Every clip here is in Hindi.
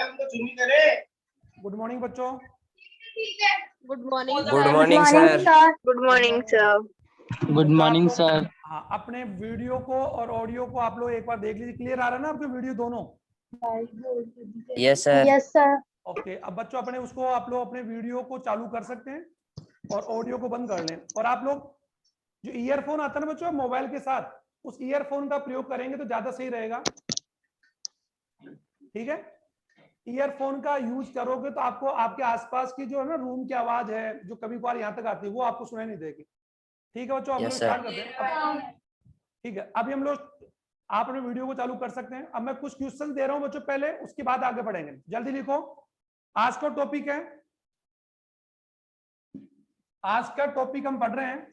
गुड मॉर्निंग बच्चों। Good morning good morning sir. Good morning sir. Good morning sir. हाँ, अपने वीडियो को और ऑडियो को आप लोग एक बार देख लीजिए। क्लियर आ रहा है ना आपके वीडियो दोनों? Yes sir. Yes sir. Okay, अब बच्चों अपने उसको आप लोग अपने वीडियो को चालू कर सकते हैं और ऑडियो को बंद कर लें। और आप लोग जो ईयरफोन आता है ना बच्चों मोबाइल के साथ, उस ईयरफोन का प्रयोग करेंगे तो ज्यादा सही रहेगा। ठीक है, ईयरफोन का यूज करोगे तो आपको आपके आसपास की जो है ना रूम की आवाज है जो कभी कभार यहाँ तक आती है वो आपको सुनाई नहीं देगी। ठीक है बच्चों, हम लोग स्टार्ट करते हैं। ठीक है, अभी हम लोग आप अपने वीडियो को चालू कर सकते हैं। अब मैं कुछ क्वेश्चन दे रहा हूं बच्चों पहले, उसके बाद आगे बढ़ेंगे। जल्दी लिखो। आज का टॉपिक है, आज का टॉपिक हम पढ़ रहे हैं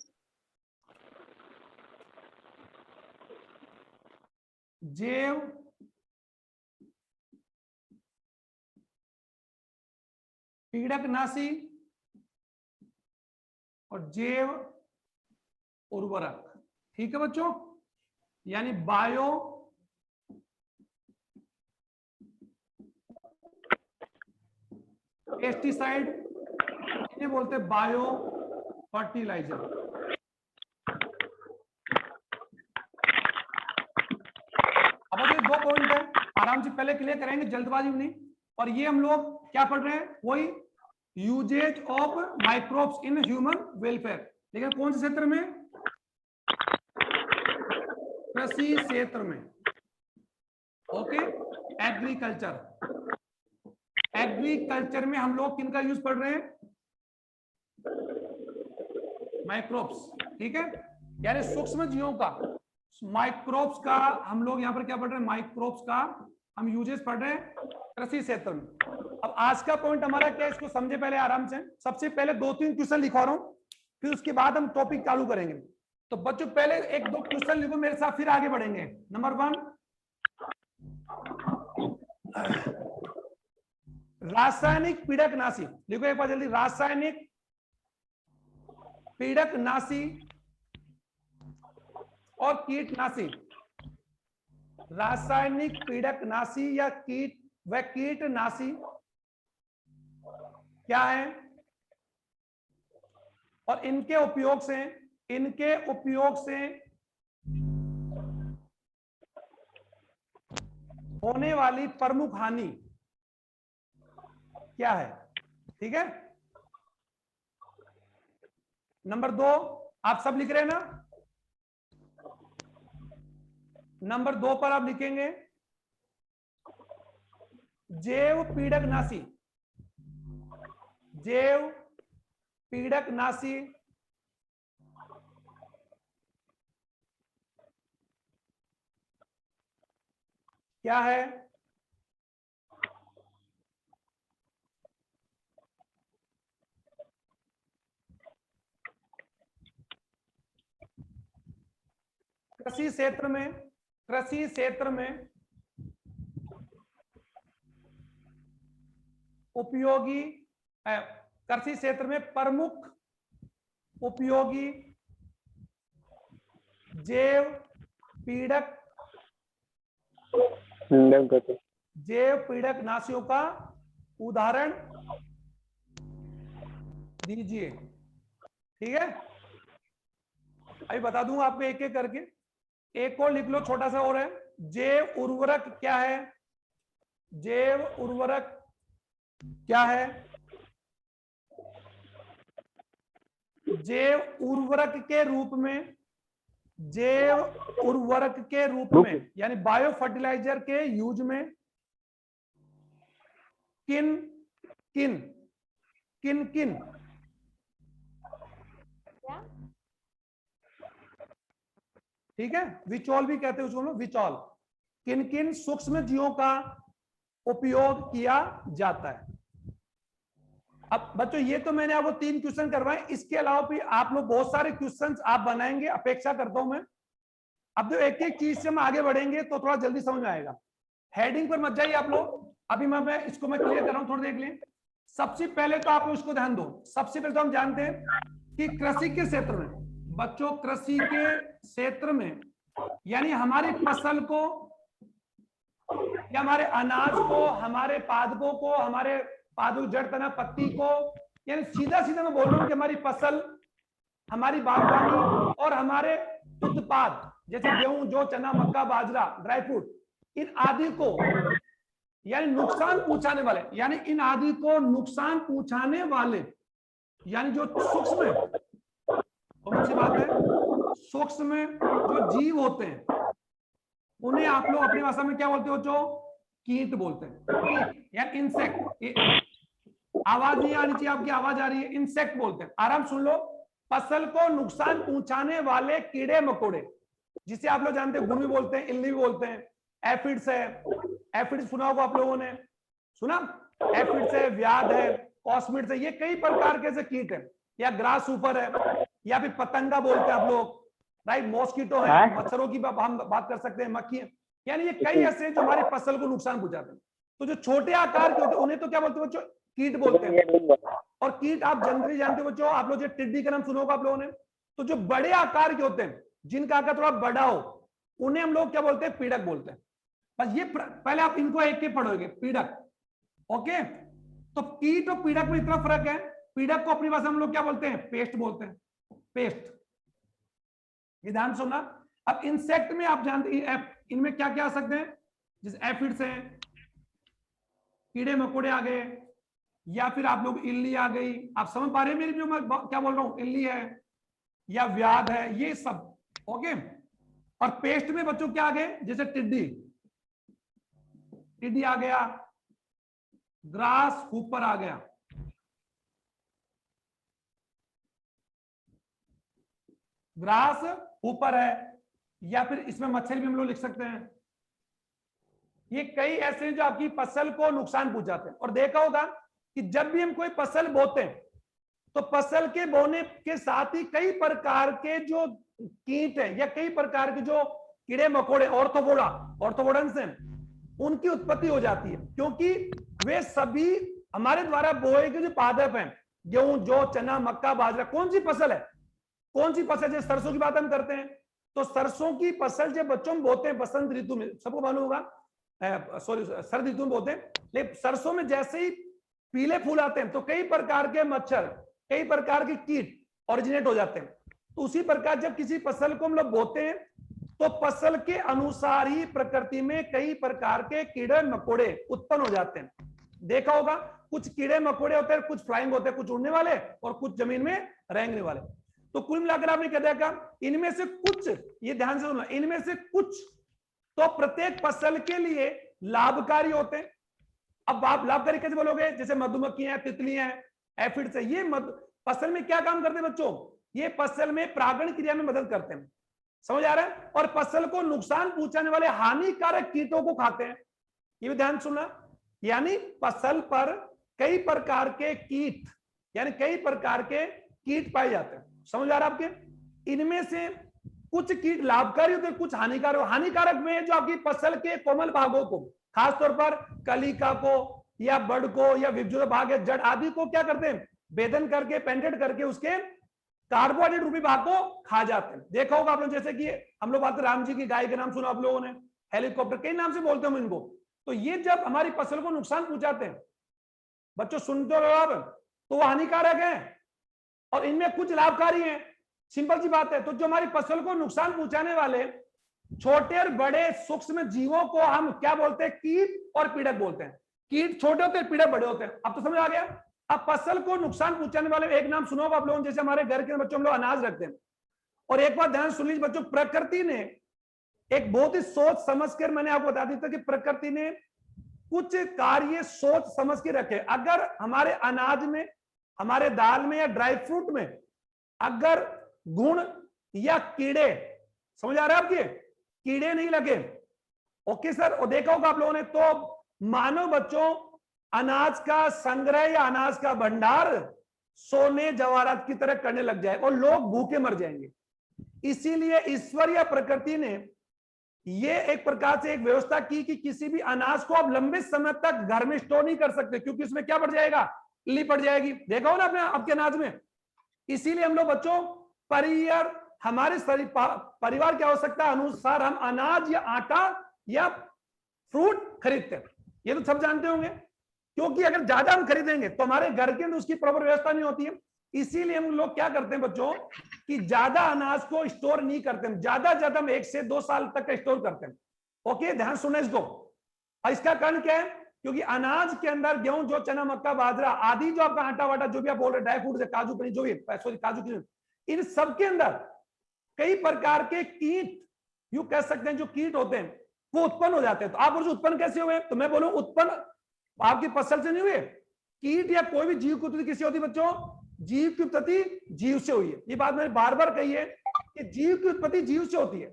जैव पीड़कनाशी और जैव उर्वरक। ठीक है बच्चों, यानी बायो पेस्टिसाइड, इन्हें बोलते हैं बायो फर्टिलाइजर। अब ये दो पॉइंट है, आराम से पहले क्लियर करेंगे, जल्दबाजी में नहीं। और ये हम लोग क्या पढ़ रहे हैं, वही uses of microbes in human welfare, लेकिन कौन से क्षेत्र में? कृषि क्षेत्र में। Okay, agriculture. एग्रीकल्चर में हम लोग किनका यूज पढ़ रहे हैं? माइक्रोब्स। ठीक है, यानी सूक्ष्म जीवों का, माइक्रोब्स का हम लोग यहाँ पर क्या पढ़ रहे हैं? माइक्रोब्स का हम यूजेस पढ़ रहे हैं कृषि क्षेत्र में। अब आज का पॉइंट हमारा क्या है, इसको समझे पहले आराम से। सबसे पहले 2-3 क्वेश्चन लिखवा रहा हूं, फिर उसके बाद हम टॉपिक चालू करेंगे। तो बच्चों पहले 1-2 क्वेश्चन लिखो मेरे साथ, फिर आगे बढ़ेंगे। नंबर 1, रासायनिक पीड़कनाशी लिखो एक बार जल्दी। रासायनिक पीड़कनाशी और कीटनाशी। रासायनिक पीड़कनाशी या कीटनाशी क्या है और इनके उपयोग से होने वाली प्रमुख हानि क्या है? ठीक है, नंबर 2 आप सब लिख रहे हैं ना? नंबर 2 पर आप लिखेंगे जैव पीड़कनाशी। जैव पीड़कनाशी क्या है? कृषि क्षेत्र में उपयोगी, कृषि क्षेत्र में प्रमुख उपयोगी जैव पीड़कनाशियों का उदाहरण दीजिए। ठीक है, अभी बता दूंगा आपको एक एक करके। एक और लिख लो छोटा सा और है, जैव उर्वरक क्या है? जैव उर्वरक क्या है? जैव उर्वरक के रूप में, जैव उर्वरक के रूप में यानी बायो फर्टिलाइजर के यूज में किन किन किन किन ठीक है, विचॉल भी कहते हैं उसको, विचॉल। किन किन सूक्ष्म जीवों का उपयोग किया जाता है? अब बच्चों ये तो मैंने आपको 3 क्वेश्चन करवाए, इसके अलावा भी आप लोग बहुत सारे क्वेश्चंस आप बनाएंगे, अपेक्षा करता हूं मैं। अब जो एक एक चीज से हम आगे बढ़ेंगे तो थोड़ा जल्दी समझ में आएगा। हेडिंग पर मत जाइए आप लोग, अभी मैं इसको मैं क्लियर कर रहा हूं, थोड़ा देख लें। सबसे पहले तो आप उसको ध्यान दो। सबसे पहले तो हम जानते हैं कि कृषि के क्षेत्र में, बच्चों कृषि के क्षेत्र में यानी हमारी फसल को या हमारे अनाज को, हमारे पादपों को, हमारे पादप, जड़, तना, पत्ती को, यानी सीधा सीधा मैं बोल रहा हूं कि हमारी फसल, हमारी बागवानी और हमारे उत्पाद जैसे गेहूं, जौ, चना, मक्का, बाजरा, ड्राई फ्रूट, इन आदि को यानी नुकसान पहुंचाने वाले, यानी इन आदि को नुकसान पहुंचाने वाले, यानी जो सूक्ष्म, कौन सी बात है, सूक्ष्म जो जीव होते हैं उन्हें आप लोग अपनी भाषा में क्या बोलते हो? जो कीट बोलते हैं, या इंसेक्ट। आवाज नहीं आनी चाहिए, आपकी आवाज आ रही है। इंसेक्ट बोलते हैं, आराम सुन लो। फसल को नुकसान पहुंचाने वाले कीड़े मकोड़े, जिसे आप लोग जानते हैं, घुन भी बोलते हैं, इल्ली भी बोलते हैं, एफिड्स है, एफिड्स सुना होगा आप लोगों ने, सुना? एफिड्स है, व्याध है, कॉस्मिड्स है, ये कई प्रकार के कीट है, या ग्रास ऊपर है, या फिर पतंगा बोलते हैं आप लोग, राइट? मॉस्किटो है, मच्छरों की हम बात कर सकते हैं, मक्खी, यानी ये कई ऐसे जो हमारी फसल को नुकसान पहुंचाते हैं। तो जो छोटे आकार के होते हैं उन्हें तो क्या बोलते हैं बच्चों? कीट बोलते हैं। और कीट आप जनरली जानते हो बच्चों, आप लोग जो टिड्डी का नाम सुना होगा आप लोगों ने। तो जो बड़े आकार के होते हैं, जिनका आकार थोड़ा बड़ा हो, उन्हें हम लोग क्या बोलते हैं? पीड़क बोलते हैं। बस ये पहले आप इनको एक के पढ़ोगे, पीड़क। ओके, तो कीट और पीड़क में इतना फर्क है। पीड़क को अपनी भाषा में हम लोग क्या बोलते हैं? पेस्ट बोलते हैं, पेस्ट। ये ध्यान सुनना। अब इंसेक्ट में आप जानते हैं इनमें क्या क्या आ सकते हैं? जैसे एफिड्स हैं, कीड़े मकोड़े आ गए, या फिर आप लोग इल्ली आ गई। आप समझ पा रहे हैं मेरी जो मैं क्या बोल रहा हूं? इल्ली है या व्याध है, ये सब। ओके, और पेस्ट में बच्चों क्या आ गए? जैसे टिड्डी, टिड्डी आ गया, ग्रास ऊपर आ गया, ग्रास ऊपर है, या फिर इसमें मच्छर भी हम लोग लिख सकते हैं। ये कई ऐसे हैं जो आपकी फसल को नुकसान पहुंचाते हैं। और देखा होगा कि जब भी हम कोई फसल बोते हैं तो फसल के बोने के साथ ही कई प्रकार के जो कीट है या कई प्रकार के जो कीड़े मकोड़े, ऑर्थोपोडन्स हैं, उनकी उत्पत्ति हो जाती है, क्योंकि वे सभी हमारे द्वारा बोए के जो पादप हैं, गेहूं, जौ, चना, मक्का, बाजरा, कौन सी फसल है? कौन सी फसल? जैसे सरसों की बात हम करते हैं, तो सरसों की फसल जब बच्चों में बोते हैं बसंत ऋतु में, सबको मालूम होगा, सॉरी शरद ऋतु में बोते हैं, लेकिन सरसों में जैसे ही पीले फूल आते हैं तो कई प्रकार के मच्छर, कई प्रकार के कीट ओरिजिनेट हो जाते हैं। तो उसी प्रकार जब किसी फसल को हम लोग बोते हैं तो फसल के अनुसार ही प्रकृति में कई प्रकार के कीड़े मकोड़े उत्पन्न हो जाते हैं। देखा होगा कुछ कीड़े मकोड़े होते हैं, कुछ फ्लाइंग होते हैं, कुछ उड़ने वाले और कुछ जमीन में रेंगने वाले। तो कुल मिलाकर आपने क्या देखा? इनमें से कुछ, ये ध्यान से सुनना, इनमें से कुछ तो प्रत्येक फसल के लिए लाभकारी होते हैं। अब आप लाभकारी कैसे बोलोगे? जैसे मधुमक्खियां, तितलियां, एफिड्स है, ये फसल में क्या काम करते हैं बच्चों? ये फसल में परागण क्रिया में मदद करते हैं। समझ आ रहा है? और फसल को नुकसान पहुंचाने वाले हानिकारक कीटों को खाते हैं। ये भी ध्यान सुनना। यानी फसल पर कई प्रकार के कीट, यानी कई प्रकार के कीट पाए जाते हैं। समझ आ रहा है आपके? इनमें से कुछ कीट लाभकारी होते हैं, कुछ हानिकारक। हानिकारक में जो आपकी फसल के कोमल भागों को, खासतौर पर कलिका को या बड़ को या विभुज भाग या जड़ आदि को क्या करते हैं? भेदन करके, पेंटेड करके उसके कार्बोहाइड्रेट रूपी भाग को खा जाते हैं। देखा होगा आप लोग, जैसे कि हम लोग बात करें राम जी की गाय के नाम सुना आप लोगों ने, हेलीकॉप्टर, कई नाम से बोलते हैं हम इनको। तो ये जब हमारी फसल को नुकसान पहुंचाते हैं बच्चों, सुनते हो आप, तो वो हानिकारक है और इनमें कुछ लाभकारी हैं। सिंपल सी बात है। तो जो हमारी फसल को नुकसान पहुंचाने वाले छोटे और बड़े सूक्ष्म जीवों को हम क्या बोलते हैं? कीट और पीड़क बोलते हैं। कीट छोटे होते हैं, पीड़क बड़े होते हैं। अब तो समझ आ गया? अब फसल को नुकसान पहुंचाने वाले एक नाम सुनो आप लोगों, जैसे हमारे घर के बच्चों हम लोग अनाज रखते हैं। और एक बात ध्यान सुन लीजिए बच्चों, प्रकृति ने एक बहुत ही सोच समझ कर, मैंने आपको बता दिया था कि प्रकृति ने कुछ कार्य सोच समझ के रखे। अगर हमारे अनाज में, हमारे दाल में या ड्राई फ्रूट में अगर गुण या कीड़े, समझ आ रहा है आपके, कीड़े नहीं लगे, ओके सर, और देखा होगा आप लोगों ने, तो मानो बच्चों अनाज का संग्रह या अनाज का भंडार सोने जवाहरात की तरह करने लग जाए और लोग भूखे मर जाएंगे। इसीलिए ईश्वर या प्रकृति ने ये एक प्रकार से एक व्यवस्था की कि किसी भी अनाज को आप लंबे समय तक घर में स्टोर नहीं कर सकते, क्योंकि इसमें क्या बढ़ जाएगा? इल्ली पड़ जाएगी। देखा हो ना आपने आपके अनाज में। इसीलिए हम लोग बच्चों हमारे परिवार की आवश्यकता अनुसार हम अनाज या आटा या फ्रूट खरीदते हैं, ये तो सब जानते होंगे, क्योंकि अगर ज्यादा हम खरीदेंगे तो हमारे घर के अंदर उसकी प्रॉपर व्यवस्था नहीं होती है। इसीलिए हम लोग क्या करते हैं बच्चों कि ज्यादा अनाज को स्टोर नहीं करते हैं, ज्यादा हम 1 से 2 साल तक का स्टोर करते हैं। ओके, ध्यान सुनना इसको। और इसका कारण क्या है, क्योंकि अनाज के अंदर गेहूं, जो चना, मक्का, बाजरा आदि, जो आपका आटा वाटा जो भी आप बोल रहे, ड्राई फ्रूट, काजू पनीर, जो भी सॉरी काजू की, इन सब के अंदर कई प्रकार के कीट, यू कह सकते हैं, जो कीट होते हैं वो उत्पन्न हो जाते हैं। तो आप बोलो उत्पन्न कैसे हुए, तो मैं बोलूं उत्पन्न आपकी फसल से नहीं हुए। कीट या कोई भी जीव की उत्पत्ति किससे होती है बच्चों? जीव की उत्पत्ति जीव से हुई है। ये बात मैंने बार बार कही है कि जीव की उत्पत्ति जीव से होती है।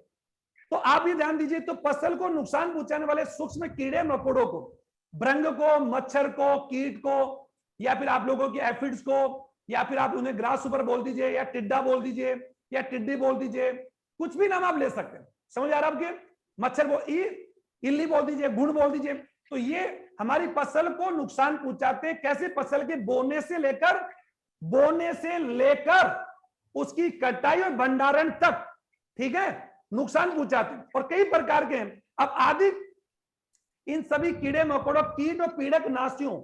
तो आप ये ध्यान दीजिए, तो फसल को नुकसान पहुंचाने वाले सूक्ष्म कीड़े मकोड़ों को, भृंग को, मच्छर को, कीट को, या फिर आप लोगों की एफिड्स को, या फिर आप उन्हें ग्रास सुपर बोल दीजिए, या टिड्डा बोल दीजिए, या टिड्डी बोल दीजिए, कुछ भी नाम आप ले सकते हैं। समझ आ रहा है आपके? मच्छर इल्ली बोल दीजिए, घुन बोल दीजिए। तो ये हमारी फसल को नुकसान पहुंचाते हैं। कैसे? फसल के बोने से लेकर उसकी कटाई और भंडारण तक, ठीक है, नुकसान पहुंचाते हैं। और कई प्रकार के हैं। अब आदि इन सभी कीड़े मकोड़ों, कीट और पीड़क नाशियों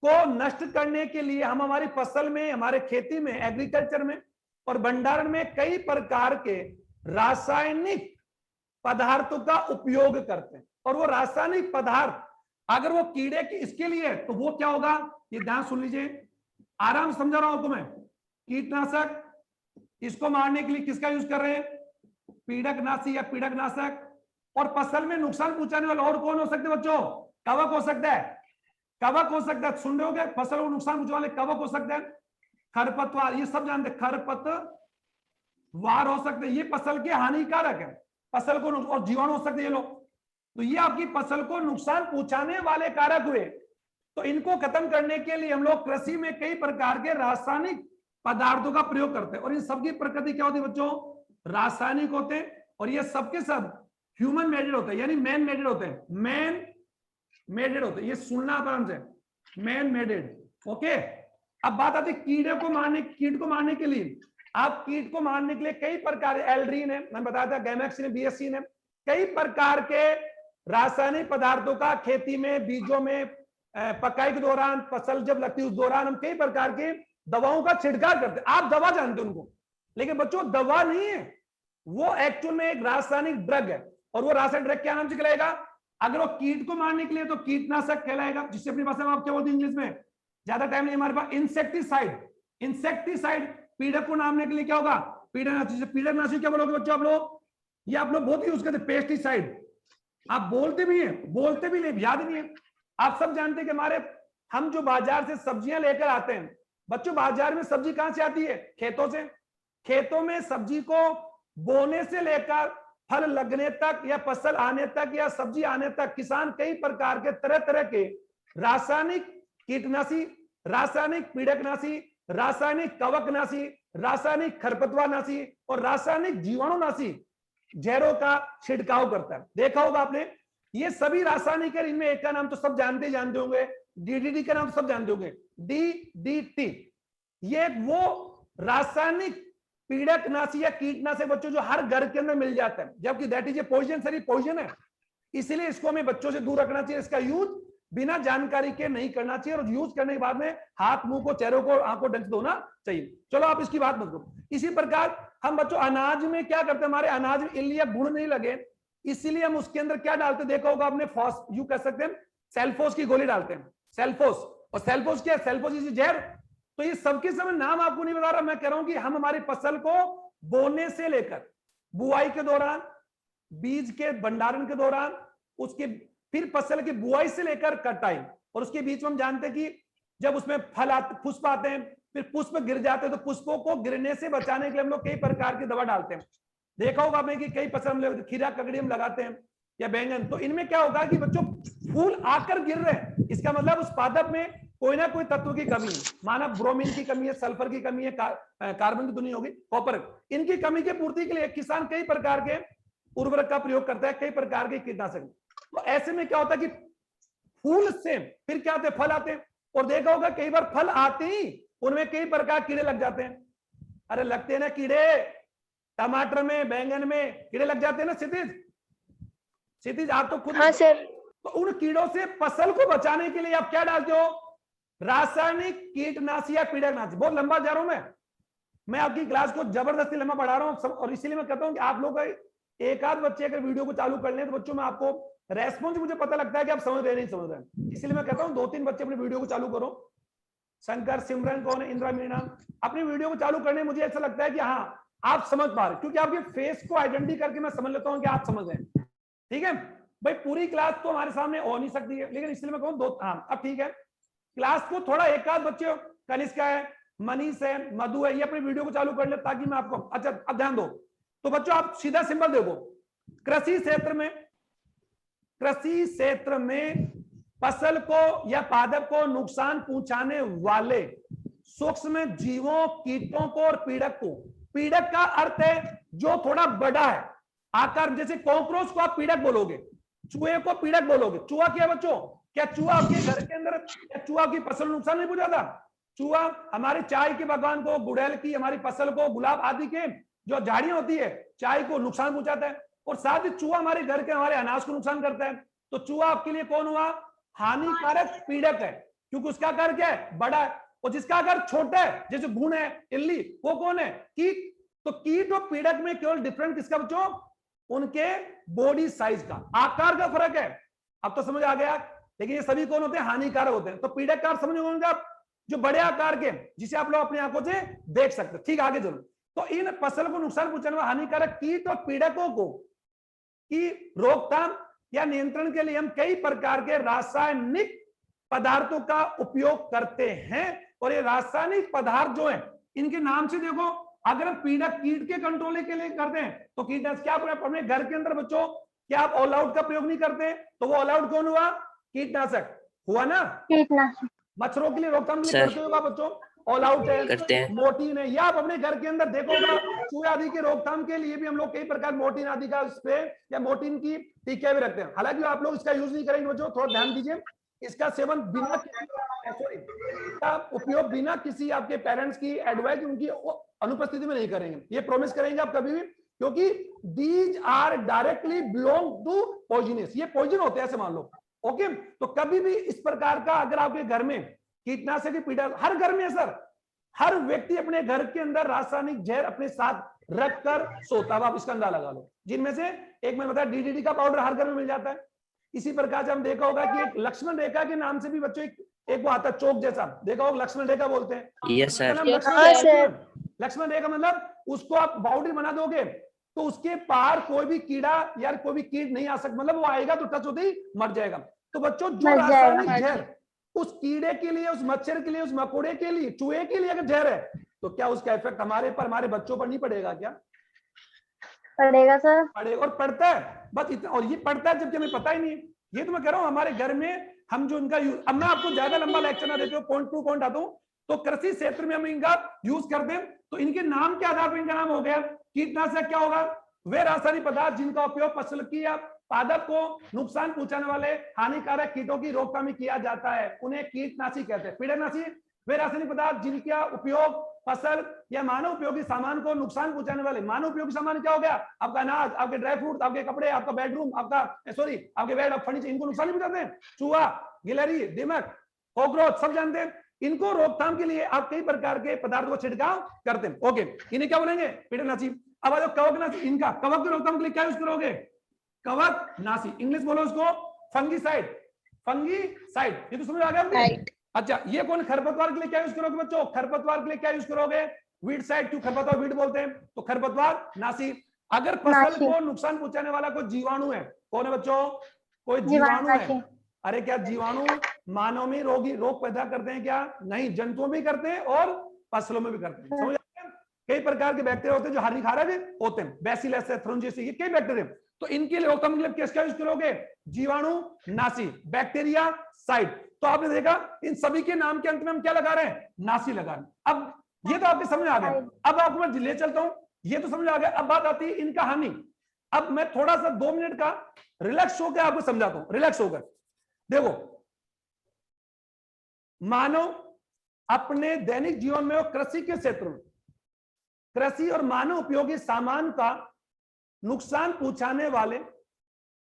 को नष्ट करने के लिए हम हमारी फसल में, हमारे खेती में, एग्रीकल्चर में और भंडारण में कई प्रकार के रासायनिक पदार्थों का उपयोग करते हैं। और वो रासायनिक पदार्थ अगर वो कीड़े की इसके लिए है तो वो क्या होगा, ये ध्यान सुन लीजिए, आराम से समझा रहा हूं तुम्हें। कीटनाशक, इसको मारने के लिए किसका यूज कर रहे हैं? पीड़कनाशी या पीड़कनाशक। और फसल में नुकसान पहुंचाने वाले और कौन हो सकते हैं बच्चों? कवक हो सकता है, कवक हो सकता है। सुन रहे हो क्या? फसल को नुकसान पहुंचाने वाले कवक हो सकते हैं, खरपतवार, ये सब जानते हैं, खरपतवार हो सकते हैं, ये फसल के हानिकारक है, फसल को, और जीवाणु हो सकते हैं ये लोग। तो ये आपकी फसल को नुकसान पहुंचाने वाले कारक हुए। तो इनको खत्म करने के लिए हम लोग कृषि में कई प्रकार के रासायनिक पदार्थों का प्रयोग करते हैं। और इन सबकी प्रकृति क्या होती है बच्चों? रासायनिक होते हैं। और ये सबके सब ह्यूमन मेडेड होते हैं, यानी मैन मेडेड होते हैं, मैन मेडेड होते हैं। ये सुनना आराम से, मैन मेडेड। ओके, अब बात आती है कीट को मारने के लिए। आप कीट को मारने के लिए कई प्रकार, एल्ड्रीन है, मैंने बताया था, गैमेक्सिन है, बीएससी है, कई प्रकार के रासायनिक पदार्थों का खेती में, बीजों में, पकाई के दौरान, फसल जब लगती है उस दौरान हम कई प्रकार की दवाओं का छिड़काव करते हैं। आप दवा जानते हैं उनको, लेकिन बच्चों दवा नहीं है, वो एक्चुअल में एक रासायनिक ड्रग है। और वो रासायनिक ड्रग क्या नाम से कहलाएगा? अगर वो कीट को मारने के लिए तो कीटनाशक कहलाएगा, जिससे अपनी भाषा में आप क्या बोलते हैं इंग्लिश में, ज्यादा टाइम नहीं हमारे पास, इंसेक्टिसाइड। इंसेक्टिसाइड पीड़क को मारने के लिए क्या होगा? पीड़कनाशी। पीड़कनाशी क्या बोलोगे बच्चों आप लोग? ये आप लोग बहुत यूज करते, पेस्टिसाइड। आप बोलते भी हैं, बोलते भी नहीं, याद नहीं है। आप सब जानते हैं कि हमारे, हम जो बाजार से सब्जियां लेकर आते हैं बच्चों, बाजार में सब्जी कहां से आती है? खेतों से। खेतों में सब्जी को बोने से लेकर फल लगने तक, या फसल आने तक, या सब्जी आने तक किसान कई प्रकार के तरह तरह के रासायनिक कीटनाशी, रासायनिक पीड़कनाशी, रासायनिक कवकनाशी, रासायनिक खरपतवारनाशी और रासायनिक जीवाणुनाशी जहरों का छिड़काव करता है। देखा होगा आपने, ये सभी रासायनिक है। इनमें एक का नाम तो सब जानते होंगे, डीडीटी का नाम तो सब जानते होंगे, डीडीटी। ये वो रासायनिक पीड़कनाशी या कीटनाशक बच्चों जो हर घर के अंदर मिल जाता है, जबकि that is a poison, sir, poison है। इसलिए इसको हमें बच्चों से दूर रखना चाहिए। इसका यूज बिना जानकारी के नहीं करना चाहिए, और यूज करने के बाद में हाथ, मुंह को, चेहरों को, आंखों ढंग से धोना चाहिए। चलो आप इसकी बात मत करो। इसी प्रकार हम बच्चों अनाज में क्या करते हैं? हमारे अनाज में इल्ली या घुन नहीं लगे, इसीलिए हम उसके अंदर क्या डालते हैं? देखा होगा आपने, यू कह सकते हैं सेल्फोस की गोली डालते हैं, सेल्फोस। और सेल्फोस क्या है? सेल्फोस इज जहर। तो ये सबके सब नाम आपको नहीं बता रहा, मैं कह रहा हूं कि हम हमारी फसल को बोने से लेकर बुआई के दौरान, बीज के भंडारण के दौरान, उसके फिर फसल की बुआई से लेकर कटाई, और उसके बीच में हम जानते हैं कि जब उसमें फल आते, पुष्प आते हैं, फिर पुष्प गिर जाते हैं, तो पुष्पों को गिरने से बचाने के लिए हम लोग कई प्रकार की दवा डालते हैं। देखा होगा आपने कि कई फसल हम खीरा ककड़ी हम लगाते हैं या बैंगन, तो इनमें क्या होगा कि बच्चों फूल आकर गिर रहे हैं, इसका मतलब उस पादप में कोई ना कोई तत्व की कमी है। माना ब्रोमीन की कमी है, सल्फर की कमी है, कार्बन की तो नहीं होगी, कॉपर। इनकी कमी की पूर्ति के लिए किसान कई प्रकार के उर्वरक का प्रयोग करता है, कई प्रकार के कीटनाशक। तो ऐसे में क्या होता है कि फूल से फिर क्या आते हैं? फल आते हैं। और देखा होगा कई बार फल आते ही उनमें कई प्रकार कीड़े लग जाते हैं। अरे लगते हैं ना कीड़े, टमाटर में, बैंगन में कीड़े लग जाते हैं ना। क्षितिज, आप तो खुद, हाँ सर, तो उन कीड़ों से फसल को बचाने के लिए आप क्या डालते हो? रासायनिक कीटनाशी या पीड़कनाशी। बहुत लंबा जा रहा हूं मैं आपकी क्लास को जबरदस्ती लंबा पढ़ा रहा हूं और इसीलिए मैं कहता हूं कि आप लोग एक आध बच्चे अगर वीडियो को चालू कर लें तो बच्चों में आपको रेस्पॉन्स मुझे पता लगता है कि आप समझ रहे नहीं समझ रहे। इसलिए मैं कहता हूं 2-3 बच्चे अपनी वीडियो को चालू करो। शंकर, सिमरन, कौन है, इंद्रा, मीना, अपनी वीडियो को चालू करने मुझे ऐसा लगता है कि हाँ आप समझ पा रहे, क्योंकि आपके फेस को आइडेंटिटी करके मैं समझ लेता हूं कि आप समझ रहे हैं। ठीक है भाई, पूरी क्लास तो हमारे सामने हो नहीं सकती है, लेकिन इसलिए मैं कहूँ 2, हाँ अब ठीक है, क्लास को थोड़ा एक आध बच्चे, कनिष्का है, मनीष है, मधु है, ये अपनी वीडियो को चालू कर ले ताकि मैं आपको, अच्छा अब ध्यान दो। तो बच्चों आप सीधा सिंबल देखो, कृषि क्षेत्र में फसल को या पादप को नुकसान पहुंचाने वाले सूक्ष्म जीवों, कीटों को और पीड़क को, पीड़क का अर्थ है जो थोड़ा बड़ा है आकार, जैसे कॉकरोच को आप पीड़क बोलोगे, चूहे को पीड़क बोलोगे। चूहा क्या बच्चों? क्या चूहा आपके घर के अंदर, क्या चूहा की फसल नुकसान नहीं पहुंचाता? चूहा हमारे चाय के बागान को, गुड़हल की हमारी फसल को, गुलाब आदि के जो झाड़ियां होती है चाय को नुकसान पहुंचाता है, और साथ ही चूहा हमारे घर के हमारे अनाज को नुकसान करता है। तो चूहा आपके लिए कौन हुआ? हानिकारक पीड़क है, क्योंकि उसका आकार क्या है? बड़ा है। और जिसका आकार छोटा है जैसे घुन है, इल्ली, वो कौन है? कीट। तो कीट और पीड़क में केवल डिफरेंट किसका बच्चों? उनके बॉडी साइज का, आकार का फर्क है। अब तो समझ आ गया। लेकिन ये सभी कौन होते हैं? हानिकारक होते हैं। तो पीड़क का समझ होंगे आप, जो बड़े आकार के, जिसे आप लोग अपनी आंखों से देख सकते हैं। ठीक, आगे चलो। तो इन फसल को नुकसान पहुंचाने वाले हानिकारक कीट और पीड़कों को की रोकथाम या नियंत्रण के लिए हम कई प्रकार के रासायनिक पदार्थों का उपयोग करते हैं। और ये रासायनिक पदार्थ जो है, इनके नाम से देखो, अगर हम पीड़क कीट के कंट्रोल के लिए करते हैं तो कीटनाशक, क्या अपने घर के अंदर बच्चों क्या आप ऑल आउट का प्रयोग नहीं करते? तो वो ऑल आउट कौन हुआ? कीटनाशक हुआ ना। कीटनाशक मच्छरों के लिए रोकथाम के लिए करते होगा बच्चों, ऑल आउट है, मोर्टीन है। या आप अपने घर के अंदर देखोगा चूहे आदि की रोकथाम के लिए भी हम लोग कई प्रकार मोर्टीन आदि का स्प्रे या मोर्टीन की टीके भी रखते हैं। हालांकि आप लोग इसका यूज नहीं करेंगे बच्चों, थोड़ा ध्यान दीजिए। इसका सेवन बिना इसका उपयोग बिना किसी आपके पेरेंट्स की एडवाइस, उनकी अनुपस्थिति में नहीं करेंगे, ये प्रॉमिस करेंगे आप कभी भी, क्योंकि these are directly belong to poisonous, ये पॉइजन होते हैं ऐसे मान लो। ओके, तो कभी भी इस प्रकार का अगर आपके घर में कीटनाशक की पीड़ा, हर घर में है सर, हर व्यक्ति अपने घर के अंदर रासायनिक जहर अपने साथ रखकर सोता है। आप इसका अंदाजा लगा लो, जिनमें से एक मैंने बताया डीडीटी का पाउडर हर घर में मिल जाता है। इसी प्रकार से हम देखा होगा कि एक लक्ष्मण रेखा के नाम से भी बच्चों एक वो आता है चौक जैसा, देखा होगा, लक्ष्मण रेखा बोलते हैं। Yes sir. लक्ष्मण रेखा मतलब उसको आप बाउंड्री बना दोगे तो उसके पार कोई भी कीड़ा या कोई भी कीट नहीं आ सकता, मतलब वो आएगा तो टच होते ही मर जाएगा। तो बच्चों जो रासायनिक जहर उस कीड़े के लिए, उस मच्छर के लिए, उस मकोड़े के लिए, चूहे के लिए अगर जहर है, तो क्या उसका इफेक्ट हमारे पर, हमारे बच्चों पर नहीं पड़ेगा? क्या पड़ेगा सर? पड़ेगा, और पड़ता है बस इतना। और ये पड़ता है जबकि हमें पता ही नहीं है। ये तो मैं कह रहा हूं हमारे घर में हम जो इनका यूज, अब मैं आपको ज्यादा लंबा लेक्चर ना देते हो, पॉइंट टू पॉइंट आता हूं। तो कृषि क्षेत्र में हम इनका यूज करते हैं, तो इनके नाम के आधार पर इनका नाम हो गया कीटनाशक। क्या होगा? वे रासायनिक पदार्थ जिनका उपयोग फसल की या पादप को नुकसान पहुंचाने वाले हानिकारक कीटों की रोकथाम में किया जाता है, उन्हें कीटनाशी कहते हैं। पीड़कनाशी वे रासायनिक पदार्थ जिनका उपयोग फसल या मानव उपयोगी सामान को नुकसान पहुंचाने वाले, मानव उपयोगी सामान क्या हो गया? आपका अनाज, आपके ड्राई फ्रूट, आपके कपड़े, आपका बेडरूम, आपका सॉरी आपके बेड, आप फर्नीचर, इनको नुकसान नहीं पहुंचाते हैं। चूहा, गिलहरी, दीमक, कॉकरोच सब जानते हैं। इनको रोकथाम के लिए आप कई प्रकार के पदार्थों को छिड़काव करते हैं। ओके, इन्हें क्या बोलेंगे? पीड़कनाशी। अब आ जाओ कवकनाशी। इनका कवक की रोकथाम के लिए क्या यूज करोगे? कवकनाशी। इंग्लिश बोलो उसको फंगीसाइड। फंगीसाइड, ये तो समझ आ गया? अच्छा, ये कौन? खरपतवार के लिए क्या यूज करोगे बच्चों? खरपतवार के लिए क्या यूज करोगे? Weed side. क्यों खरपतवार वीड बोलते हैं? तो खरपतवार नाशी। अगर फसल को नुकसान पहुंचाने वाला कोई जीवाणु है, कौन है बच्चों? कोई जीवाणु है। अरे क्या जीवाणु मानव में रोग पैदा करते हैं? क्या नहीं, जंतुओं में करते हैं और फसलों में भी करते हैं। समझ आते हैं? कई प्रकार के बैक्टीरिया होते हैं जो हानिकारक होते हैं, बैसिलस है, थ्रोंजिस, ये कई बैक्टीरिया। तो इनके लिए रोकथाम के लिए किसका यूज करोगे? जीवाणु नाशी, बैक्टीरिया साइड। तो आपने देखा इन सभी के नाम के अंत में हम क्या लगा रहे हैं? नाशी लगा रहे हैं। अब ये तो आपके समझ आ गया। अब आपको मैं ले चलता हूं, ये तो समझ आ गया। अब बात आती है इन कहानी। अब मैं थोड़ा सा 2 मिनट का रिलैक्स होकर आपको समझाता हूं, रिलैक्स होकर। देखो, मानव अपने दैनिक जीवन में और कृषि के क्षेत्र में कृषि और मानव उपयोगी सामान का नुकसान पहुंचाने वाले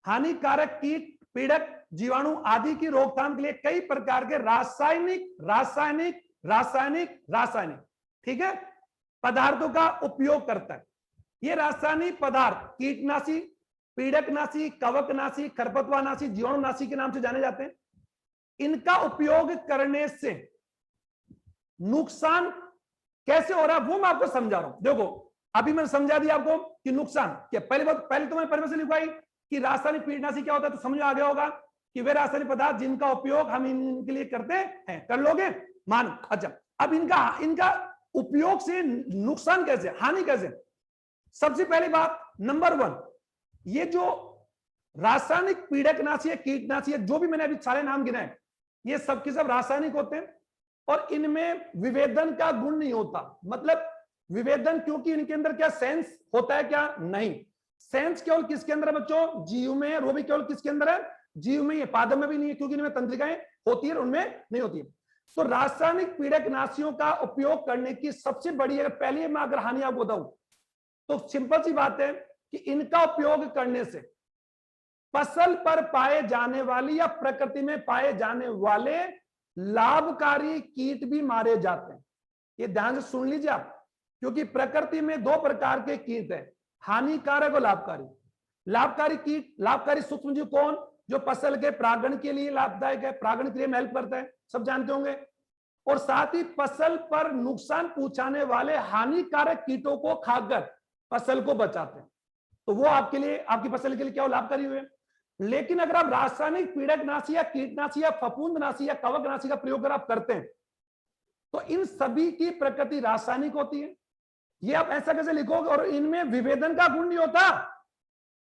हानिकारक कीट, पीड़क जीवाणु आदि की रोकथाम के लिए कई प्रकार के रासायनिक ठीक है पदार्थों का उपयोग करता है। ये रासायनिक पदार्थ कीटनाशी, पीड़कनाशी, कवकनाशी, खरपतवारनाशी, जीवाणुनाशी के नाम से जाने जाते हैं। इनका उपयोग करने से नुकसान कैसे हो रहा है वो मैं आपको समझा रहा हूं। देखो अभी मैंने समझा दिया आपको कि नुकसान क्या, पहले तो मैंने परिभाषा लिखवाई कि रासायनिक कीटनाशी क्या होता है, तो समझ आ गया होगा कि वे रासायनिक पदार्थ जिनका उपयोग हम इनके लिए करते हैं। कर लोगे मान? अच्छा, अब इनका उपयोग से नुकसान कैसे, हानि कैसे? सबसे पहली बात नंबर 1, ये जो रासायनिक पीड़कनाशी है, कीटनाशी है, जो भी मैंने अभी सारे नाम गिनाए, ये सब के सब रासायनिक होते हैं और इनमें विभेदन का गुण नहीं होता। मतलब विभेदन, क्योंकि इनके अंदर क्या सेंस होता है क्या? नहीं। सेंस केवल किसके अंदर है बच्चों? जीव में है। वो भी केवल किसके अंदर है? जीव में। ये पादप में भी नहीं है, क्योंकि इनमें तंत्रिकाएं होती है, उनमें नहीं होती है। तो रासायनिक पीड़कनाशियों का उपयोग करने की सबसे बड़ी, अगर पहले मैं अगर हानि आपको बताऊं तो सिंपल सी बात है कि इनका उपयोग करने से फसल पर पाए जाने वाली या प्रकृति में पाए जाने वाले लाभकारी कीट भी मारे जाते हैं। ये ध्यान से सुन लीजिए आप, क्योंकि प्रकृति में 2 प्रकार के कीट हैं, हानिकारक और लाभकारी। लाभकारी कीट, लाभकारी सूक्ष्मजीव कौन? जो फसल के परागण के लिए लाभदायक है, परागण क्रिया में हेल्प करता है, सब जानते होंगे। और साथ ही फसल पर नुकसान पहुंचाने वाले हानिकारक कीटों को खाकर फसल को बचाते हैं। तो वो आपके लिए, आपकी फसल के लिए क्या लाभकारी हुए। लेकिन अगर आप रासायनिक पीड़कनाशी या कीटनाशी या फफूंदनाशी या कवकनाशी का प्रयोग अगर आप करते हैं तो इन सभी की प्रकृति रासायनिक होती है। ये आप ऐसा कैसे लिखोगे? और इनमें विभेदन का गुण नहीं होता,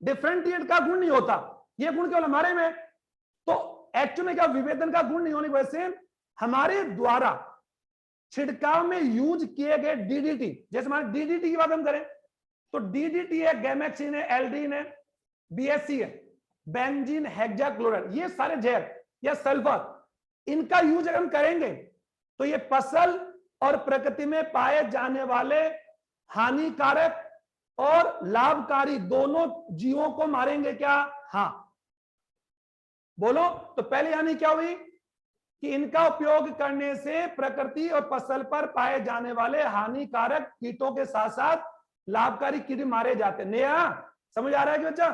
डिफरेंटिएट का गुण नहीं होता, ये गुण केवल हमारे में। तो एक्चुअल में क्या, विभेदन का गुण नहीं होने की वजह से हमारे द्वारा छिड़काव में यूज किए गए डीडीटी, जैसे हमारे डीडीटी की बात हम करें तो डीडीटी है, गैमेक्सिन है, एल्ड्रीन है, बीएससी है, बेंजीन हेक्साक्लोराइड, ये सारे जहर या सल्फर, इनका यूज अगर हम करेंगे तो ये फसल और प्रकृति में पाए जाने वाले हानिकारक और लाभकारी दोनों जीवों को मारेंगे क्या? हाँ, बोलो। तो पहले हानि क्या हुई कि इनका उपयोग करने से प्रकृति और फसल पर पाए जाने वाले हानिकारक कीटों के साथ साथ लाभकारी कीट मारे जाते हैं। नया समझ आ रहा है कि बच्चा?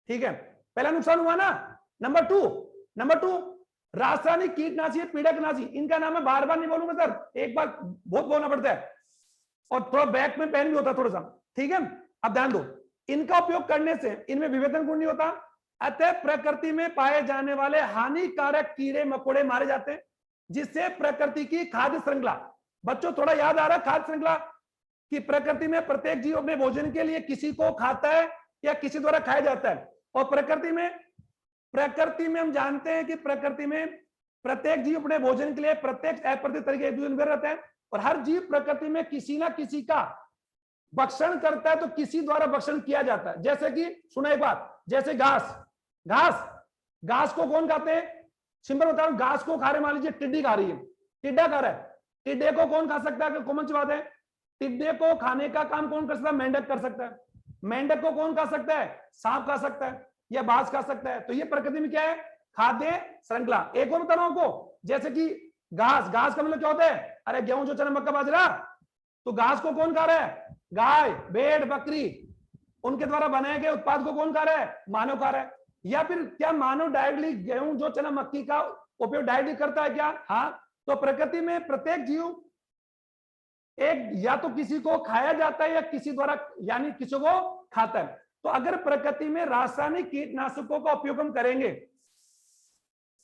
ठीक है, पहला नुकसान हुआ ना। नंबर टू रासायनिक कीटनाशी, पीड़कनाशी, इनका नाम मैं बार बार नहीं बोलूंगा सर, एक बार बहुत बोलना पड़ता है और थोड़ा बैक में पेन भी होता है थोड़ा सा, ठीक है। अब ध्यान दो, इनका उपयोग करने से इनमें विभेदन गुण नहीं होता, अतः प्रकृति में पाए जाने वाले हानिकारक कीड़े मकोड़े मारे जाते हैं, जिससे प्रकृति की खाद्य श्रृंखला, बच्चों थोड़ा याद आ रहा है खाद्य श्रृंखला कि प्रकृति में प्रत्येक जीव अपने भोजन के लिए किसी को खाता है या किसी द्वारा खाया जाता है। और प्रकृति में हम जानते हैं कि प्रकृति में प्रत्येक जीव अपने भोजन के लिए प्रत्येक अप्रत्यक्ष तरीके एक दूसरे में रहते हैं और हर जीव प्रकृति में किसी ना किसी का भक्षण करता है, तो किसी द्वारा भक्षण किया जाता है। जैसे कि सुना एक बात, जैसे घास को कौन खाते हैं? सिंपल बता रहा हूं, घास को खा रहे, मान लीजिए टिड्डी खा रही है, टिड्डा खा रहा है, टिड्डे को कौन खा सकता है? कॉमन सी बात है, टिड्डे को खाने का काम कौन कर सकता है? मेंढक कर सकता है। मेंढक को कौन खा सकता है? सांप खा सकता है या बाज खा सकता है। तो ये प्रकृति में क्या है? खाद्य श्रृंखला। एक और बता रहा हूं आपको, जैसे कि घास का मतलब क्या होता है? अरे गेहूं जो चना मक्का बाजरा, तो घास को कौन खा रहा है? गाय, भेड़, बकरी, उनके द्वारा बनाए गए उत्पाद को कौन खा रहा है? मानव खा रहा है। या फिर क्या मानव डायरेक्टली गेहूं जो चना मक्की का उपयोग डायरेक्टली करता है क्या? हाँ। तो प्रकृति में प्रत्येक जीव एक या तो किसी को खाया जाता है या किसी द्वारा, यानी किसी को खाता है। तो अगर प्रकृति में रासायनिक कीटनाशकों का उपयोग हम करेंगे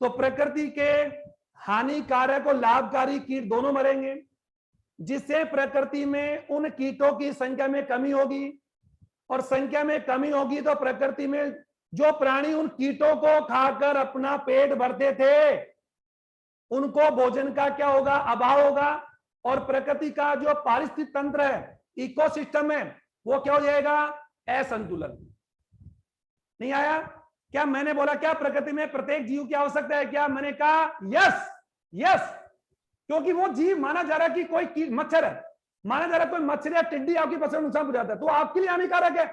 तो प्रकृति के हानिकारक और लाभकारी कीट दोनों मरेंगे, जिससे प्रकृति में उन कीटों की संख्या में कमी होगी, और संख्या में कमी होगी तो प्रकृति में जो प्राणी उन कीटों को खाकर अपना पेट भरते थे उनको भोजन का क्या होगा? अभाव होगा, और प्रकृति का जो पारिस्थितिक तंत्र है, इकोसिस्टम है, वो क्या हो जाएगा? असंतुलन। नहीं आया क्या? मैंने बोला क्या प्रकृति में प्रत्येक जीव की आवश्यकता है क्या? मैंने कहा यस, क्योंकि वो जीव माना जा रहा है कि कोई मच्छर है, माना जा रहा है कोई मच्छर या टिड्डी आपकी फसल नुकसान पहुंचाता है तो आपके लिए हानिकारक है।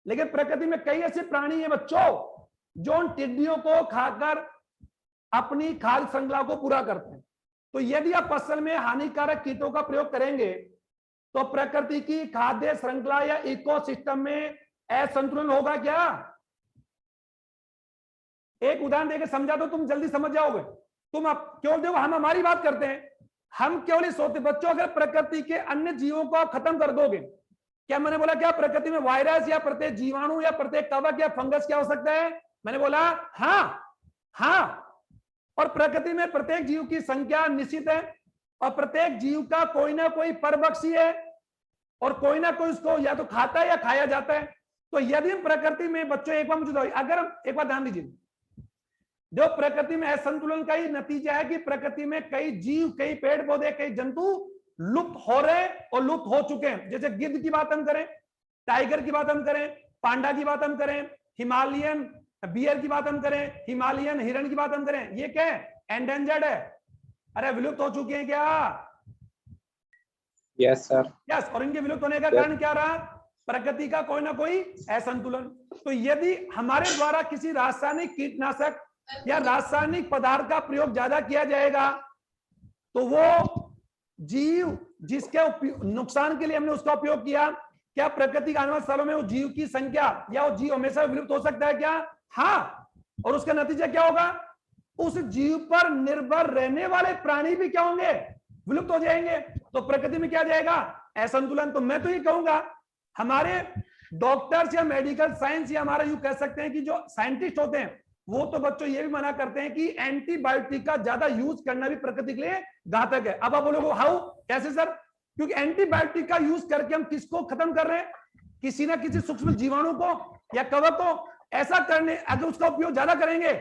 लेकिन प्रकृति में कई ऐसे प्राणी है बच्चों जो उन टिड्डियों को खाकर अपनी खाद्य श्रृंखला को पूरा करते हैं। तो यदि आप फसल में हानिकारक कीटों का प्रयोग करेंगे तो प्रकृति की खाद्य श्रृंखला या इकोसिस्टम में असंतुलन होगा क्या? एक उदाहरण देकर समझा तो तुम जल्दी समझ जाओगे। तुम अब केवल देखो, हम हमारी बात करते हैं, हम केवल ये सोचते बच्चों अगर प्रकृति के अन्य जीवों को आप खत्म कर दोगे, क्या मैंने बोला क्या प्रकृति में वायरस या प्रत्येक जीवाणु या प्रत्येक कवक या फंगस क्या हो सकता है? मैंने बोला हाँ। और प्रकृति में प्रत्येक जीव की संख्या निश्चित है और प्रत्येक जीव का कोई ना कोई परभक्षी है और कोई ना कोई उसको या तो खाता है या खाया जाता है। तो यदि हम प्रकृति में बच्चों एक बार मुझे अगर हम एक बार ध्यान दीजिए, जो प्रकृति में असंतुलन का ही नतीजा है कि प्रकृति में कई जीव, कई पेड़ पौधे, कई जंतु लुप्त हो रहे और लुप्त हो चुके हैं। जैसे गिद्ध की बात हम करें, टाइगर की बात हम करें, पांडा की बात हम करें, हिमालयन बियर की बात हम करें, हिमालयन हिरण की बात हम करें, ये क्या है? एंडेंजर्ड है। अरे विलुप्त हो चुके हैं क्या? Yes sir. यस। और इनके विलुप्त होने का कारण क्या रहा? प्रकृति का कोई ना कोई असंतुलन। तो यदि हमारे द्वारा किसी रासायनिक कीटनाशक या रासायनिक पदार्थ का प्रयोग ज्यादा किया जाएगा तो वो जीव जिसके नुकसान के लिए हमने उसका उपयोग किया, क्या प्रकृति के आने वाले सालों में वो जीव की संख्या या वो जीव हमेशा विलुप्त हो सकता है क्या? हाँ। और उसका नतीजा क्या होगा? उस जीव पर निर्भर रहने वाले प्राणी भी क्या होंगे? विलुप्त हो जाएंगे। तो प्रकृति में क्या जाएगा? असंतुलन। तो मैं तो ये कहूंगा हमारे डॉक्टर्स या मेडिकल साइंस या हमारा यूं कह सकते हैं कि जो साइंटिस्ट होते हैं वो तो बच्चों ये भी मना करते हैं कि एंटीबायोटिक का ज्यादा यूज करना भी प्रकृति के लिए घातक है। अब आप बोलोगे हाउ, कैसे सर? क्योंकि एंटीबायोटिक का यूज करके हम किसको खत्म कर रहे हैं? किसी ना किसी सूक्ष्म जीवाणु को या कवक को। ऐसा करने अगर उसका उपयोग ज्यादा करेंगे,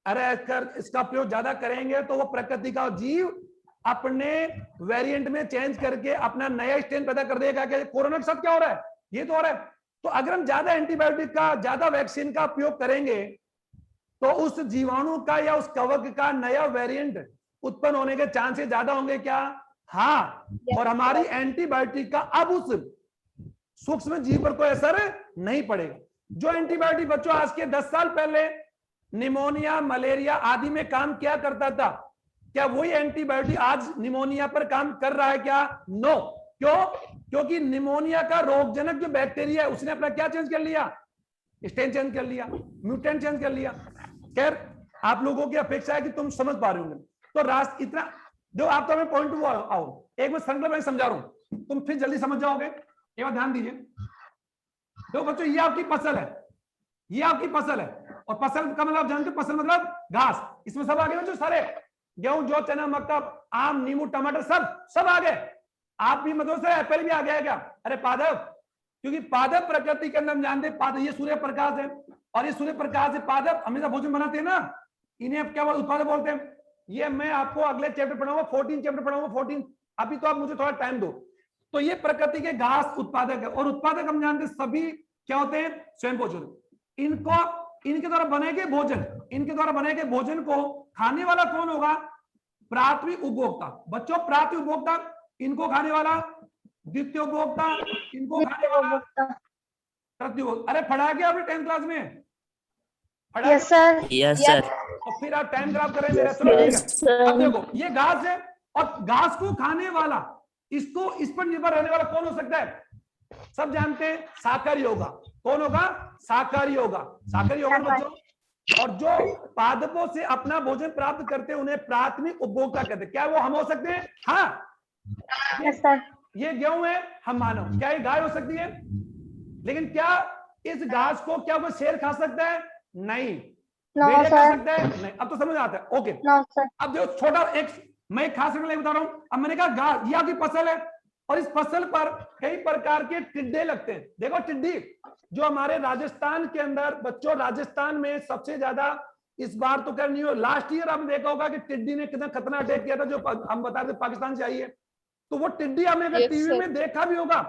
अरे अगर इसका उपयोग ज्यादा करेंगे तो वो प्रकृति का जीव अपने वेरिएंट में चेंज करके अपना नया स्ट्रेन पैदा कर देगा। क्या कोरोना के साथ क्या हो रहा है? ये तो हो रहा है। तो अगर हम ज्यादा एंटीबायोटिक का, ज्यादा वैक्सीन का उपयोग करेंगे तो उस जीवाणु का या उस कवक का नया वेरिएंट उत्पन्न होने के चांसेस ज्यादा होंगे क्या? हाँ। और हमारी एंटीबायोटिक का अब उस सूक्ष्म जीव पर कोई असर नहीं पड़ेगा। जो एंटीबायोटिक बच्चों आज के 10 साल पहले निमोनिया, मलेरिया आदि में काम किया करता था, क्या वही एंटीबायोटिक आज निमोनिया पर काम कर रहा है क्या? नो। क्यों? क्योंकि निमोनिया का रोगजनक जो बैक्टीरिया है उसने अपना क्या चेंज कर लिया? स्ट्रेन चेंज कर लिया, म्यूटेंट चेंज कर लिया। खैर आप लोगों की अपेक्षा है कि तुम समझ पा रहे होंगे। तो राष्ट्र इतना जो आप तो हमें पॉइंट टू आओ, एक बार संकल्प में समझा रहा हूं, तुम फिर जल्दी समझ जाओगे। एक बार ध्यान दीजिए। देखो बच्चों ये आपकी फसल है, ये आपकी फसल है और फसल का मतलब जानते हो? फसल मतलब घास। इसमें सब आ गए बच्चों, सारे गेहूं, जौ, चना, मक्का, आम, नींबू, टमाटर सब आ गए। आप भी मतलब से एप्पल भी आ गया क्या? अरे पादप, क्योंकि पादप प्रकृति के अंदर हम जानते हैं पादप ये सूर्य प्रकाश है और ये सूर्य प्रकाश से पादप हमेशा भोजन बनाते हैं ना, इन्हें क्या उत्पादक बोलते हैं। ये मैं आपको अगले चैप्टर पढ़ाऊंगा, 14 चैप्टर पढ़ाऊंगा, 14। अभी तो आप मुझे थोड़ा टाइम दो। तो ये प्रकृति के घास उत्पादक है और उत्पादक हम जानते हैं सभी क्या होते हैं? स्वयं पोषक। इनको इनके द्वारा बनाए गए भोजन, इनके द्वारा बनाए गए भोजन को खाने वाला कौन होगा? प्राथमिक उपभोक्ता। बच्चों प्राथमिक उपभोक्ता इनको खाने वाला, द्वितीय उपभोक्ता इनको खाने वाला, तृतीय। अरे पढ़ा गया आपने 10th क्लास में? Yes sir. Yes, sir. तो फिर आप टाइम खराब कर रहे हैं मेरा। चलो ठीक है। अब देखो ये घास है और घास को खाने वाला, इसको इस पर निर्भर रहने वाला कौन हो सकता है? सब जानते हैं शाकाहारी होगा। कौन होगा? शाकाहारी होगा। शाकाहारी होगा बच्चों। और जो पादपों से अपना भोजन प्राप्त करते हैं उन्हें प्राथमिक उपभोक्ता कहते हैं। क्या वो हम हो सकते हैं? हाँ। Yes sir. ये गेहूं है, हम मानव। क्या ये गाय हो सकती है? लेकिन क्या इस घास को क्या कोई शेर खा सकता है? नहीं। भेड़िया खा सकता है? नहीं। अब तो समझ आता है। ओके। अब जो छोटा एक मैं खास रंग बता रहा हूं। अब मैंने कहा घास ये आपकी फसल है और इस फसल पर कई प्रकार के टिड्डे लगते हैं। देखो टिड्डी जो हमारे राजस्थान के अंदर, बच्चों राजस्थान में सबसे ज्यादा इस बार तो कर नहीं हो, लास्ट ईयर आपने देखा होगा कि टिड्डी ने कितना खतरनाक अटैक किया था, जो हम बता रहे पाकिस्तान से आई है। तो वो टिड्डी हमने अगर टीवी में देखा भी होगा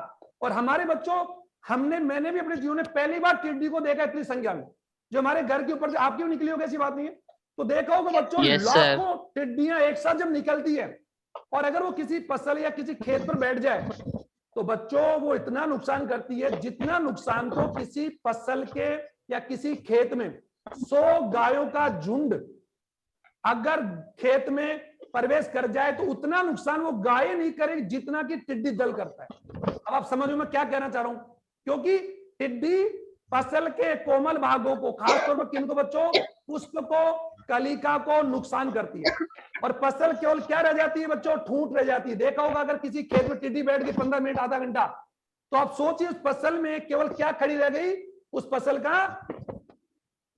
और हमारे बच्चों मैंने भी अपने जीवन में पहली बार टिड्डी को देखा इतनी संख्या में, जो हमारे घर के ऊपर से आपकी भी निकली होगी, ऐसी बात नहीं है। तो देखा होगा बच्चों लाखों टिड्डियां एक साथ जब निकलती है और अगर वो किसी फसल या किसी खेत पर बैठ जाए तो बच्चों वो इतना नुकसान करती है जितना नुकसान तो किसी फसल के या किसी खेत में 100 गायों का झुंड अगर खेत में प्रवेश कर जाए तो उतना नुकसान वो गाय नहीं करेगी जितना कि टिड्डी दल करता है। अब आप समझ में मैं क्या कहना चाह रहा हूं, क्योंकि टिड्डी फसल के कोमल भागों को, खासतौर पर किनको बच्चों, पुष्प को, कलिका को नुकसान करती है, और फसल केवल क्या रह जाती है बच्चों, ठूंठ रह जाती है। देखा होगा अगर किसी खेत में टिड्डी बैठ गई 15 मिनट आधा घंटा, तो आप सोचिए उस फसल में केवल क्या खड़ी रह गई, उस फसल का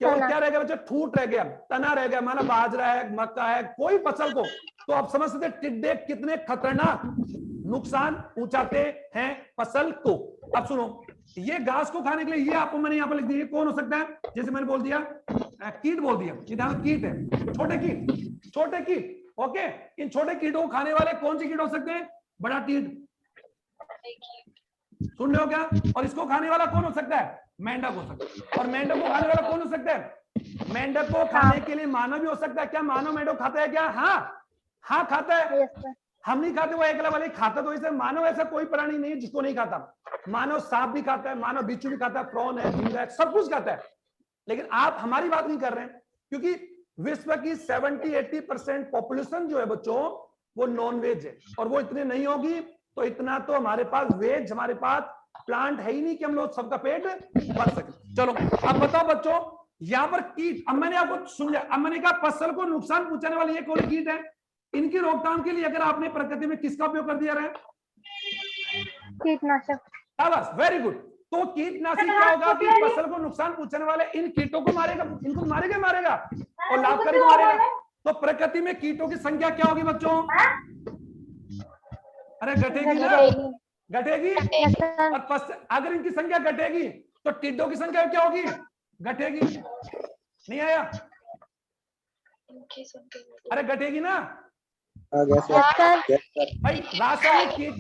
केवल क्या रह गया बच्चों, ठूंठ रह गया, तना रह गया, माना बाजरा है, मक्का है, कोई फसल को। तो आप समझ सकते टिड्डे कितने खतरनाक नुकसान पहुंचाते हैं फसल को। अब सुनो, ये घास को खाने के लिए, ये आपको मैंने यहाँ पर लिख दिया, कौन हो सकता है, जैसे मैंने बोल दिया कीट बोल दिया, ये ध्यान, कीट है, छोटे कीट, छोटे कीट। ओके, इन छोटे कीटों को खाने वाले कौन से कीट हो सकते हैं, बड़ा कीट, सुन रहे हो क्या, और इसको खाने वाला कौन हो सकता है, मेंढक हो सकता है। और मेंढक को खाने वाला कौन हो सकता है, मेंढक को खाने के लिए मानव भी हो सकता है। क्या मानव मेंढक खाता है क्या, हाँ खाता है। Yes sir. हम नहीं खाते, वो एकला वाले खाता। तो इसे मानव ऐसा कोई प्राणी नहीं है जिसको नहीं खाता। मानव सांप भी खाता है, मानव बिच्छू भी खाता है, प्रॉन है, झींगा है, सब कुछ खाता है। लेकिन आप हमारी बात नहीं कर रहे हैं, क्योंकि विश्व की 70-80% पॉपुलेशन जो है बच्चों वो नॉन वेज है, और वो इतने नहीं होगी तो इतना तो हमारे पास वेज, हमारे पास प्लांट है ही नहीं कि हम लोग सबका पेट भर सके। चलो अब बताओ बच्चों, यहां पर कीट, अब मैंने आपको समझा, अब मैंने कहा फसल को नुकसान पहुंचाने वाले ये कौन कीट है, इनकी रोकथाम के लिए अगर आपने प्रकृति में किसका उपयोग कर दिया है, कीटनाशक। बस वेरी गुड। तो कीटनाशक क्या होगा कि फसल को नुकसान पहुंचाने वाले इन कीटों को मारेगा, इनको मारेगा और लाभकारी को मारेगा। तो प्रकृति में कीटों की संख्या क्या होगी बच्चों, अरे घटेगी ना, घटेगी। और अगर इनकी संख्या घटेगी तो टिड्डों की संख्या क्या होगी, घटेगी। नहीं आया, अरे घटेगी ना यस सर। भाई, रासायनिक कीट